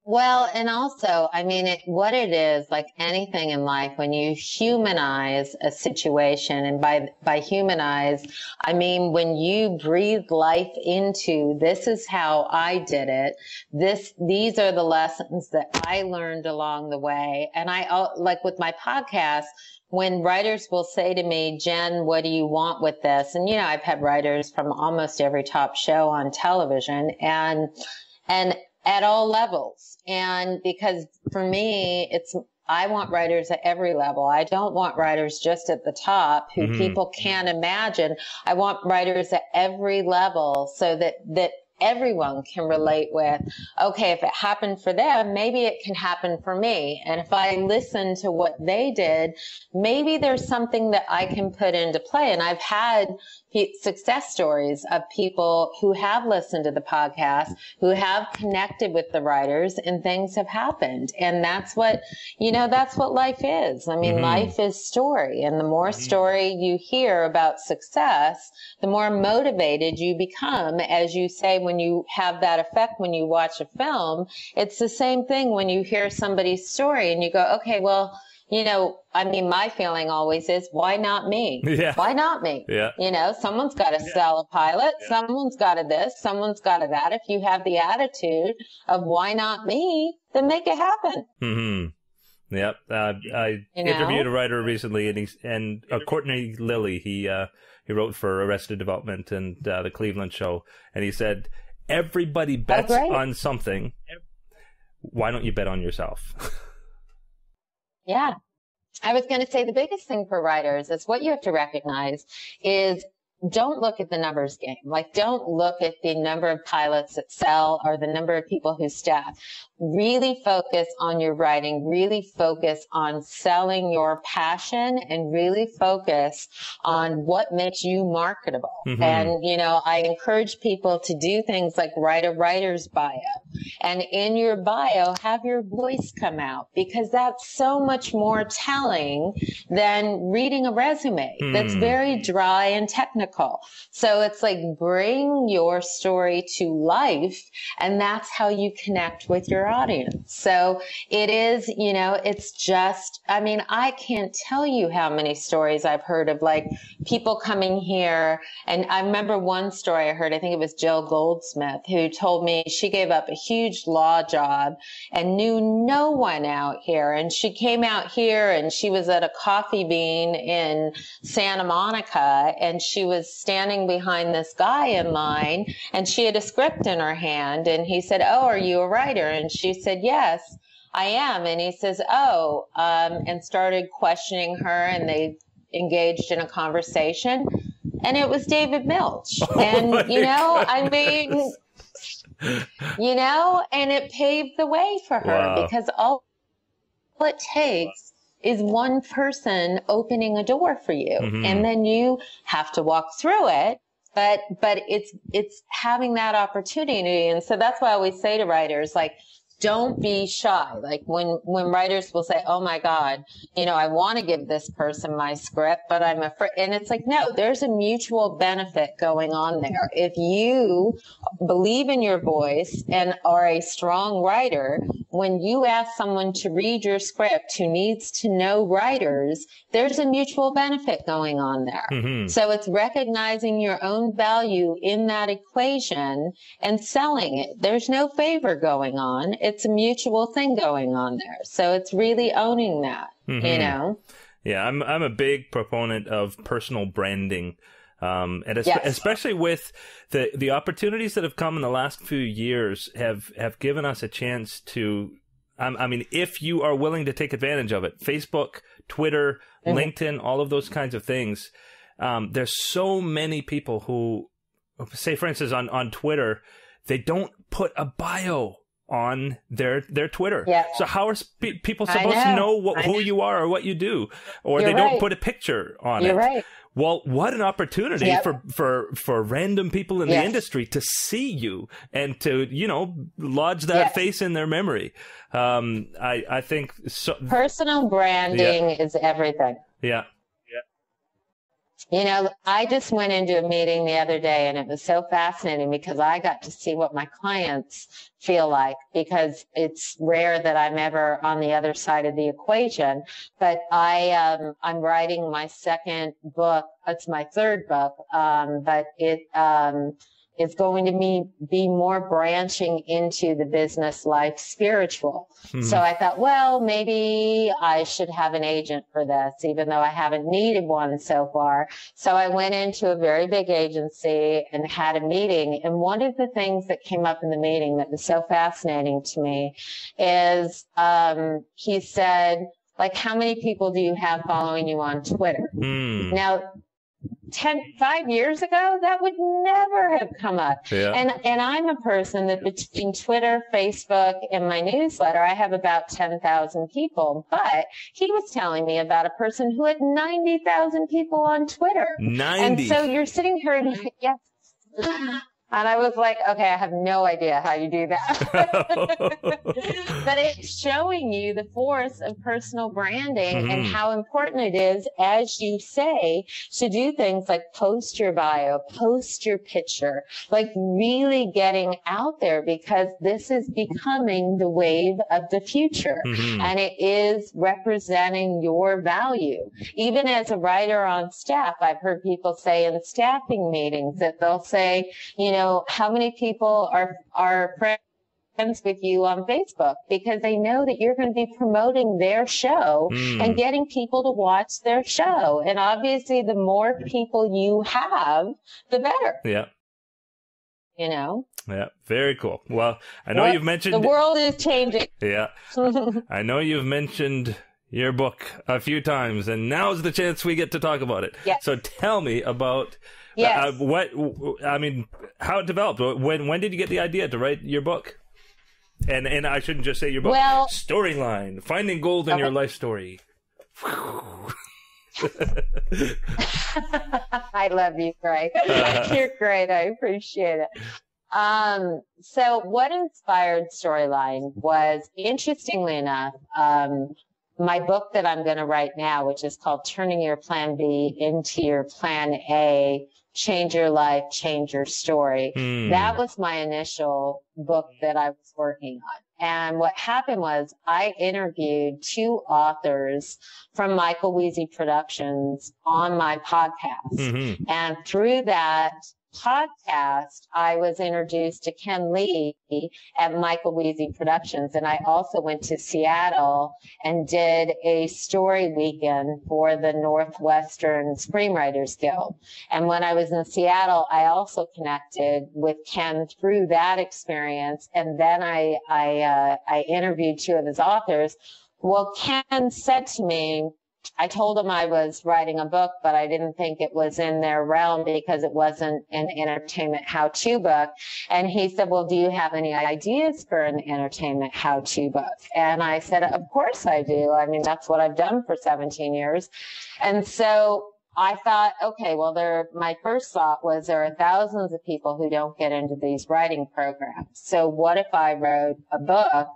Well, and also, I mean, what it is, like anything in life, when you humanize a situation, and by humanize, I mean when you breathe life into, this is how I did it. These are the lessons that I learned along the way. And like with my podcast, when writers will say to me, Jen, what do you want with this? And, I've had writers from almost every top show on television and at all levels. And because for me, I want writers at every level. I don't want writers just at the top who people can't imagine. I want writers at every level so that everyone can relate with, okay, if it happened for them, maybe it can happen for me. And if I listen to what they did, maybe there's something that I can put into play. And I've had success stories of people who have listened to the podcast, who have connected with the writers, and things have happened. And that's what, that's what life is. I mean, life is story. And the more story you hear about success, the more motivated you become. As you say, when you have that effect when you watch a film, it's the same thing when you hear somebody's story and you go, okay, well, my feeling always is, why not me? Yeah. Why not me? Yeah. Someone's got to sell a pilot. Yeah. Someone's got to this. Someone's got to that. If you have the attitude of why not me, then make it happen. Mm-hmm. Yep. I interviewed a writer recently, and Courtney Lilly. He wrote for Arrested Development and the Cleveland Show, and he said, everybody bets on something. Why don't you bet on yourself? Yeah. I was going to say the biggest thing for writers is what you have to recognize is don't look at the numbers game. Like, don't look at the number of pilots that sell or the number of people who staff. Really focus on your writing, really focus on selling your passion, and really focus on what makes you marketable. Mm-hmm. And, I encourage people to do things like write a writer's bio. And in your bio, have your voice come out, because that's so much more telling than reading a resume that's very dry and technical. So it's like, bring your story to life, and that's how you connect with your audience. So it is, it's just, I can't tell you how many stories I've heard of like people coming here. And I remember one story I heard, I think it was Jill Goldsmith, who told me she gave up a huge law job and knew no one out here. And she came out here and she was at a Coffee Bean in Santa Monica, and she was standing behind this guy in line, and she had a script in her hand, and he said, "Oh, are you a writer?" And she said, "Yes, I am." And he says, and started questioning her, and they engaged in a conversation, and it was David Milch. And, and it paved the way for her, because all it takes is one person opening a door for you. Mm-hmm. And then you have to walk through it. But it's having that opportunity. And so that's why I always say to writers, like, don't be shy. Like when writers will say, "Oh my God, I want to give this person my script, but I'm afraid." And it's like, no, there's a mutual benefit going on there. If you believe in your voice and are a strong writer, when you ask someone to read your script who needs to know writers, there's a mutual benefit going on there. Mm-hmm. So it's recognizing your own value in that equation and selling it. There's no favor going on. It's a mutual thing going on there. So it's really owning that, Yeah, I'm a big proponent of personal branding. And especially with the opportunities that have come in the last few years have given us a chance to, if you are willing to take advantage of it, Facebook, Twitter, LinkedIn, all of those kinds of things. There's so many people who, say, for instance, on Twitter, they don't put a bio on their Twitter. Yeah. So how are people supposed to know who you are or what you do? Or they don't put a picture on it. You're right. Well, what an opportunity for random people in the industry to see you and to, lodge that face in their memory. I think so. Personal branding is everything. Yeah. I just went into a meeting the other day, and it was so fascinating because I got to see what my clients feel like, because it's rare that I'm ever on the other side of the equation. But I'm writing my second book. It's my third book, but it's going to be more branching into the business life spiritual. So I thought, well, maybe I should have an agent for this, even though I haven't needed one so far. So I went into a very big agency and had a meeting. And one of the things that came up in the meeting that was so fascinating to me is he said, like, how many people do you have following you on Twitter? Now, 5 years ago, that would never have come up. Yeah. And I'm a person that between Twitter, Facebook, and my newsletter, I have about 10,000 people. But he was telling me about a person who had 90,000 people on Twitter. 90. And so you're sitting here and yes. And I was like, okay, I have no idea how you do that. But it's showing you the force of personal branding and how important it is, as you say, to do things like post your bio, post your picture, like really getting out there, because this is becoming the wave of the future. And it is representing your value. Even as a writer on staff, I've heard people say in staffing meetings that they'll say, you know, how many people are friends with you on Facebook, because they know that you're going to be promoting their show and getting people to watch their show. And obviously, the more people you have, the better. Yeah. You know? Yeah. Very cool. Well, I know you've mentioned... The world is changing. Yeah. I know you've mentioned your book a few times, and now's the chance we get to talk about it. Yes. So tell me about... Yes. How it developed. When did you get the idea to write your book? And I shouldn't just say your book. Well, storyline, finding gold in your life story. I love you, Greg. You're great. I appreciate it. So what inspired Storyline was, interestingly enough, my book that I'm going to write now, which is called Turning Your Plan B into Your Plan A, Change Your Life, Change Your Story. That was my initial book that I was working on. And what happened was I interviewed 2 authors from Michael Weezy Productions on my podcast. And through that podcast, I was introduced to Ken Lee at Michael Weezy Productions. And I also went to Seattle and did a story weekend for the Northwestern Screenwriters Guild. And when I was in Seattle, I also connected with Ken through that experience. And then I interviewed 2 of his authors. Well, Ken said to me, I told him I was writing a book, but I didn't think it was in their realm because it wasn't an entertainment how-to book. And he said, well, do you have any ideas for an entertainment how-to book? And I said, of course I do. I mean, that's what I've done for 17 years. And so I thought, okay, well, my first thought was there are thousands of people who don't get into these writing programs. So what if I wrote a book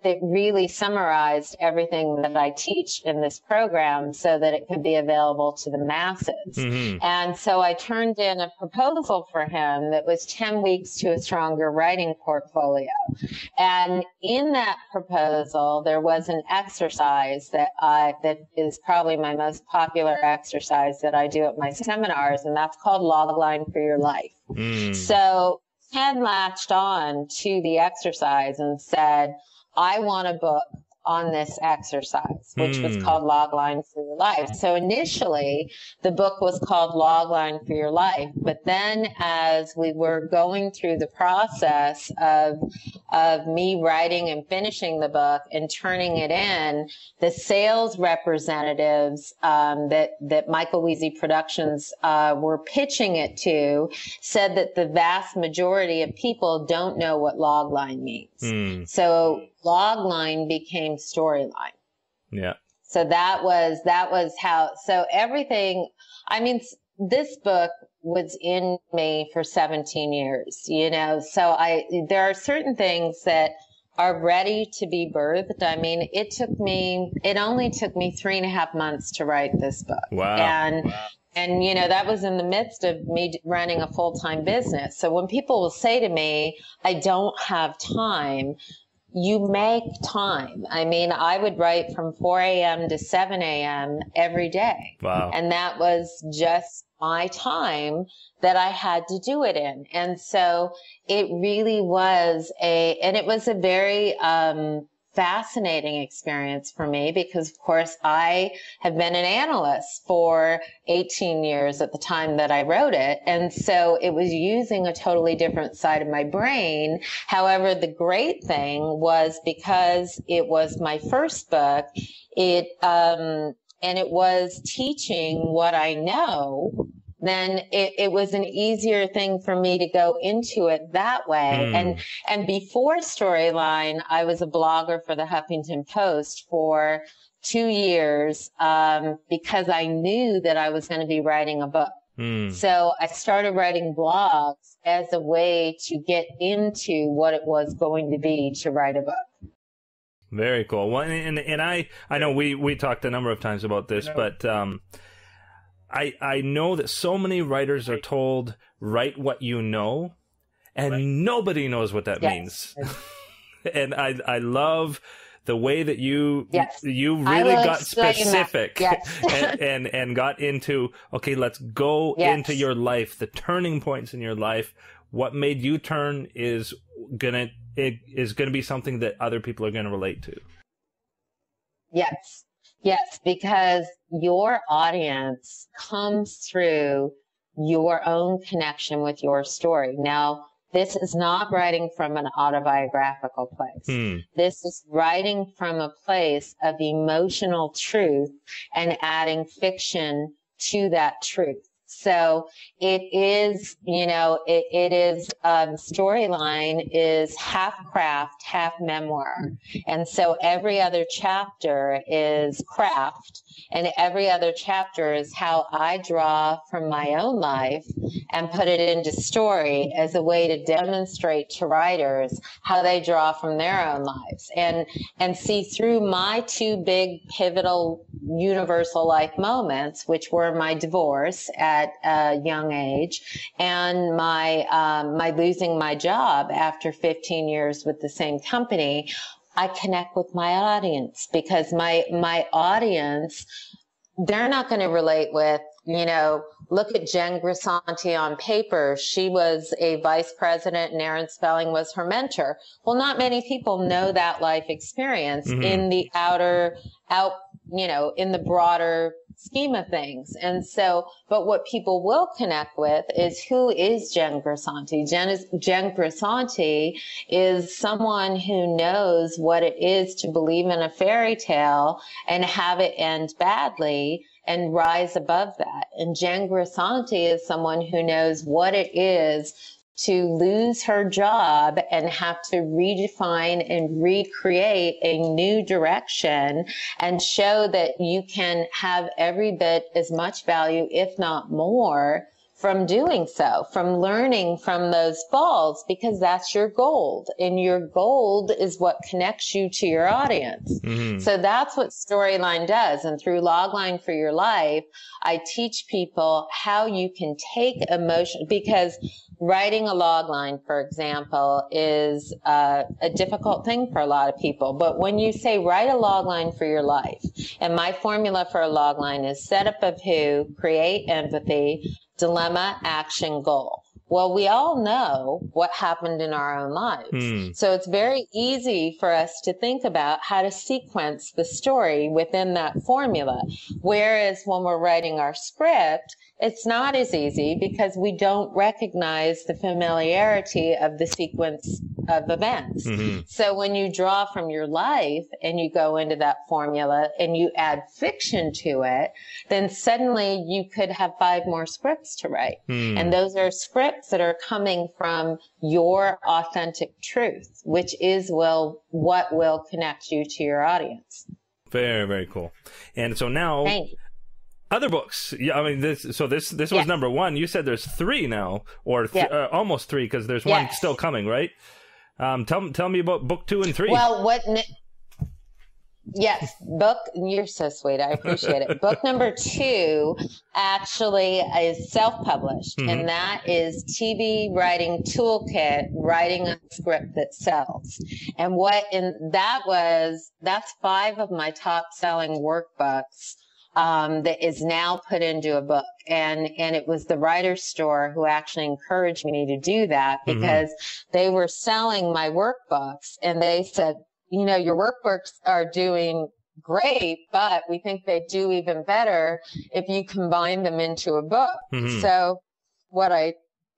that really summarized everything that I teach in this program so that it could be available to the masses? And so I turned in a proposal for him that was 10 weeks to a stronger writing portfolio. And in that proposal, there was an exercise that is probably my most popular exercise that I do at my seminars, and that's called Logline for Your Life. So Ken latched on to the exercise and said, I want a book on this exercise, which was called Logline for Your Life. So initially, the book was called Logline for Your Life. But then as we were going through the process of me writing and finishing the book and turning it in, the sales representatives that Michael Weezy Productions were pitching it to said that the vast majority of people don't know what logline means. So logline became storyline. Yeah. So that was how, so everything, I mean, this book was in me for 17 years, you know, so there are certain things that are ready to be birthed. I mean, it only took me 3.5 months to write this book. Wow. And, you know, that was in the midst of me running a full-time business. So when people will say to me, I don't have time, you make time. I mean, I would write from 4 a.m. to 7 a.m. every day. Wow. And that was just my time that I had to do it in. And so it really was and it was a very, fascinating experience for me because, of course, I have been an analyst for 18 years at the time that I wrote it. And so it was using a totally different side of my brain. However, the great thing was because it was my first book, and it was teaching what I know then it was an easier thing for me to go into it that way. And before Storyline, I was a blogger for the Huffington Post for 2 years, because I knew that I was going to be writing a book. So I started writing blogs as a way to get into what it was going to be to write a book. Very cool. Well, and I know we talked a number of times about this, but I know that so many writers are told, write what you know, and nobody knows what that means. And I love the way that you really got specific and got into, okay, let's go into your life, the turning points in your life. What made you turn is gonna be something that other people are gonna relate to. Yes, because your audience comes through your own connection with your story. Now, this is not writing from an autobiographical place. This is writing from a place of emotional truth and adding fiction to that truth. So it is, Storyline is half craft, half memoir. And so every other chapter is craft, and every other chapter is how I draw from my own life and put it into story as a way to demonstrate to writers how they draw from their own lives and see through my two big pivotal universal life moments, which were my divorce at a young age and my losing my job after 15 years with the same company. I connect with my audience because my audience, they're not going to relate with, look at Jen Grisanti on paper. She was a vice president and Aaron Spelling was her mentor. Well, not many people know that life experience in the in the broader scheme of things. And so, but what people will connect with is, who is Jen Grisanti? Jen Grisanti is someone who knows what it is to believe in a fairy tale and have it end badly and rise above that. And Jen Grisanti is someone who knows what it is to lose her job and have to redefine and recreate a new direction and show that you can have every bit as much value, if not more, from doing so, from learning from those falls, because that's your gold. And your gold is what connects you to your audience. So that's what Storyline does. And through Logline for Your Life, I teach people how you can take emotion, because writing a logline, for example, is a difficult thing for a lot of people. But when you say write a logline for your life, and my formula for a logline is setup of who, create empathy, dilemma, action, goal. Well, we all know what happened in our own lives. So it's very easy for us to think about how to sequence the story within that formula. Whereas when we're writing our script, it's not as easy because we don't recognize the familiarity of the sequence of events. So when you draw from your life and you go into that formula and you add fiction to it, then suddenly you could have 5 more scripts to write. And those are scripts that are coming from your authentic truth, which is what will connect you to your audience. Very, very cool. And so now, other books. Yeah, I mean, this was number 1. You said there's 3 now, or almost 3, because there's one still coming, right? Tell me about book 2 and 3. Well, book, you're so sweet. I appreciate it. Book number 2 actually is self-published, and that is TV Writing Toolkit, Writing a Script That Sells. And that's 5 of my top selling workbooks that is now put into a book. And it was the Writer's Store who actually encouraged me to do that, because they were selling my workbooks and they said, your workbooks are doing great, but we think they do even better if you combine them into a book. So what I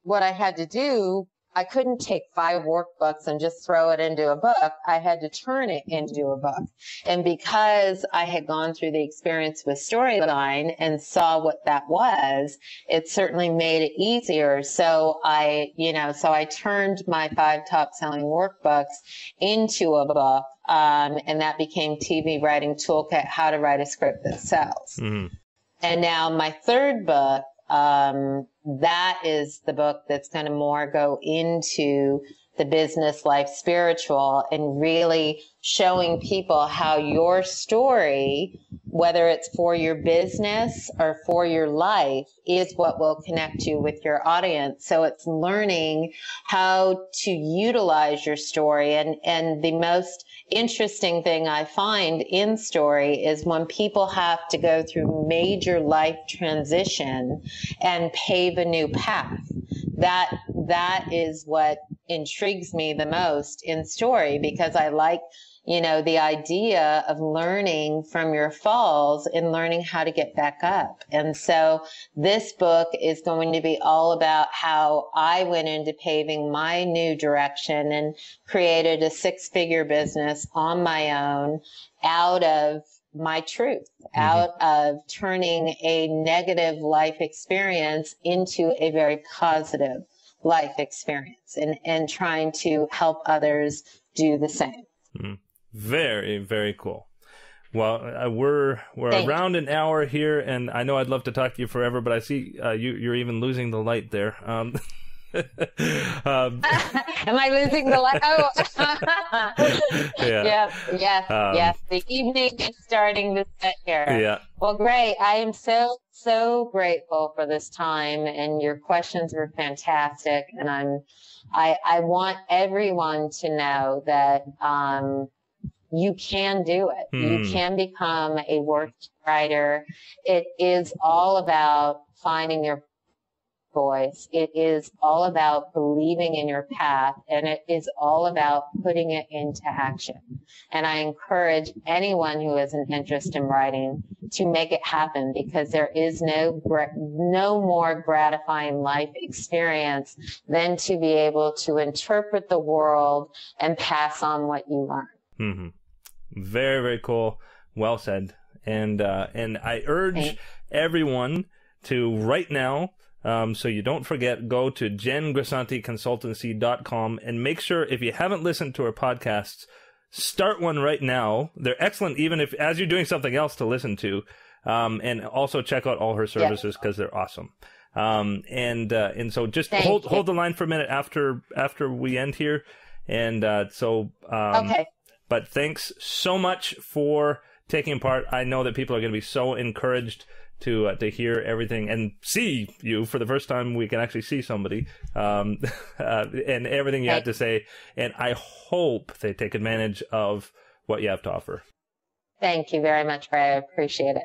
had to do I couldn't take 5 workbooks and just throw it into a book. I had to turn it into a book. And because I had gone through the experience with Storyline and saw what that was, it certainly made it easier. So I turned my 5 top selling workbooks into a book. And that became TV Writing Toolkit, How to Write a Script That Sells. Mm-hmm. And now my 3rd book, that is the book that's going to more go into the business, life, spiritual, and really showing people how your story, whether it's for your business or for your life, is what will connect you with your audience. So it's learning how to utilize your story. And the most interesting thing I find in story is when people have to go through major life transition and pave a new path. That is what intrigues me the most in story, because I like, the idea of learning from your falls and learning how to get back up. And so this book is going to be all about how I went into paving my new direction and created a 6-figure business on my own out of my truth, out of turning a negative life experience into a very positive life experience, and trying to help others do the same. Mm-hmm. Very, very cool. Well, we're around an hour here, and I know I'd love to talk to you forever, but I see you're even losing the light there. Am I losing the light? Oh, yeah. Yes. The evening is starting to set here. Yeah. Well, great. I am so grateful for this time, and your questions were fantastic. And I want everyone to know that you can do it. You can become a work writer. It is all about finding your voice. It is all about believing in your path, and it is all about putting it into action. And I encourage anyone who has an interest in writing to make it happen, because there is no more gratifying life experience than to be able to interpret the world and pass on what you learn. Mm-hmm. Very, very cool. Well said. And I urge everyone to right now, so you don't forget, go to JenGrisantiConsultancy.com and make sure, if you haven't listened to her podcasts, start one right now. They're excellent, even if as you're doing something else to listen to. And also check out all her services, because they're awesome. And so just hold the line for a minute after we end here. And okay. But thanks so much for taking part. I know that people are going to be so encouraged to hear everything and see you for the first time. We can actually see somebody, and everything you had to say. And I hope they take advantage of what you have to offer. Thank you very much, Ray. I appreciate it.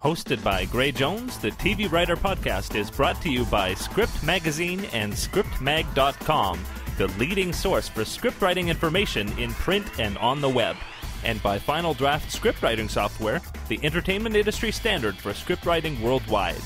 Hosted by Gray Jones, the TV Writer Podcast is brought to you by Script Magazine and ScriptMag.com, the leading source for script writing information in print and on the web, and by Final Draft script writing software, the entertainment industry standard for script writing worldwide.